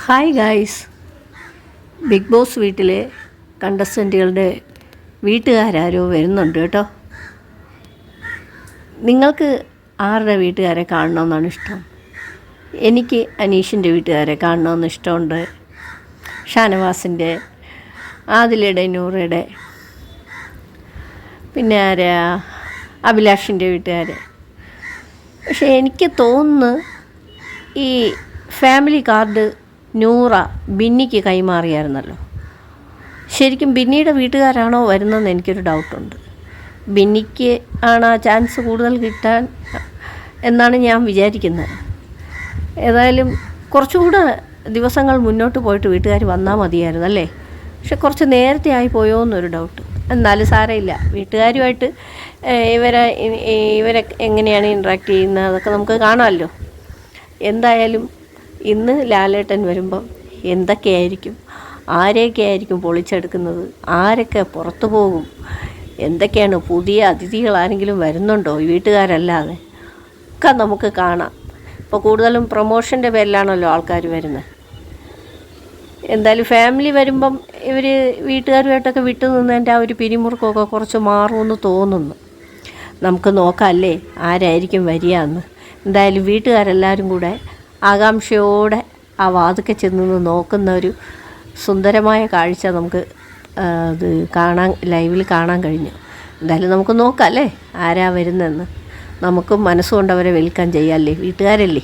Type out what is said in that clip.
Hi guys, big boss വീട്ടിലെ കണ്ടസ്റ്റൻറ്റുകളുടെ വീട്ടുകാരോ വരുന്നുണ്ട് കേട്ടോ. നിങ്ങൾക്ക് ആരുടെ വീട്ടുകാരെ കാണണമെന്നാണ് ഇഷ്ടം? എനിക്ക് അനീഷിൻ്റെ വീട്ടുകാരെ കാണണമെന്ന് ഇഷ്ടമുണ്ട്, ഷാനവാസിൻ്റെ, ആദിലയുടെ, നൂറയുടെ, പിന്നെ ആരാ, അഭിലാഷിൻ്റെ വീട്ടുകാർ. പക്ഷേ എനിക്ക് തോന്നുന്നു ഈ ഫാമിലി കാർഡ് നൂറ ബിന്നിക്ക് കൈമാറിയായിരുന്നല്ലോ. ശരിക്കും ബിന്നിയുടെ വീട്ടുകാരാണോ വരുന്നതെന്ന് എനിക്കൊരു ഡൗട്ടുണ്ട്. ബിന്നിക്ക് ആണ് ആ ചാൻസ് കൂടുതൽ കിട്ടാൻ എന്നാണ് ഞാൻ വിചാരിക്കുന്നത്. ഏതായാലും കുറച്ചുകൂടെ ദിവസങ്ങൾ മുന്നോട്ട് പോയിട്ട് വീട്ടുകാർ വന്നാൽ മതിയായിരുന്നു അല്ലേ. പക്ഷെ കുറച്ച് നേരത്തെ ആയി പോയോ എന്നൊരു ഡൗട്ട്. എന്നാലും സാരമില്ല, വീട്ടുകാരുമായിട്ട് ഇവരെ എങ്ങനെയാണ് ഇൻട്രാക്ട് ചെയ്യുന്നത് അതൊക്കെ നമുക്ക് കാണാമല്ലോ. എന്തായാലും ഇന്ന് ലാലേട്ടൻ വരുമ്പം എന്തൊക്കെയായിരിക്കും, ആരെയൊക്കെയായിരിക്കും പൊളിച്ചെടുക്കുന്നത്, ആരൊക്കെ പുറത്തു പോകും, എന്തൊക്കെയാണ് പുതിയ അതിഥികൾ ആരെങ്കിലും വരുന്നുണ്ടോ ഈ വീട്ടുകാരല്ലാതെ ഒക്കെ നമുക്ക് കാണാം. ഇപ്പോൾ കൂടുതലും പ്രൊമോഷൻ്റെ പേരിലാണല്ലോ ആൾക്കാർ വരുന്നത്. എന്തായാലും ഫാമിലി വരുമ്പം ഇവർ വീട്ടുകാരുമായിട്ടൊക്കെ വിട്ടു നിന്നതിൻ്റെ ആ ഒരു പിരിമുറുക്കമൊക്കെ കുറച്ച് മാറുമെന്ന് തോന്നുന്നു. നമുക്ക് നോക്കാം അല്ലേ ആരായിരിക്കും വരിക എന്ന്. എന്തായാലും വീട്ടുകാരെല്ലാവരും കൂടെ ആകാംക്ഷയോടെ ആ വാതിൽക്കൽ ചെന്ന് നോക്കുന്ന ഒരു സുന്ദരമായ കാഴ്ച നമുക്ക് ലൈവിൽ കാണാൻ കഴിഞ്ഞു. എന്തായാലും നമുക്ക് നോക്കാം അല്ലേ ആരാ വരുന്നതെന്ന്. നമുക്കും മനസ്സുകൊണ്ട് അവരെ വെൽക്കം ചെയ്യാമല്ലേ, വീട്ടുകാരല്ലേ.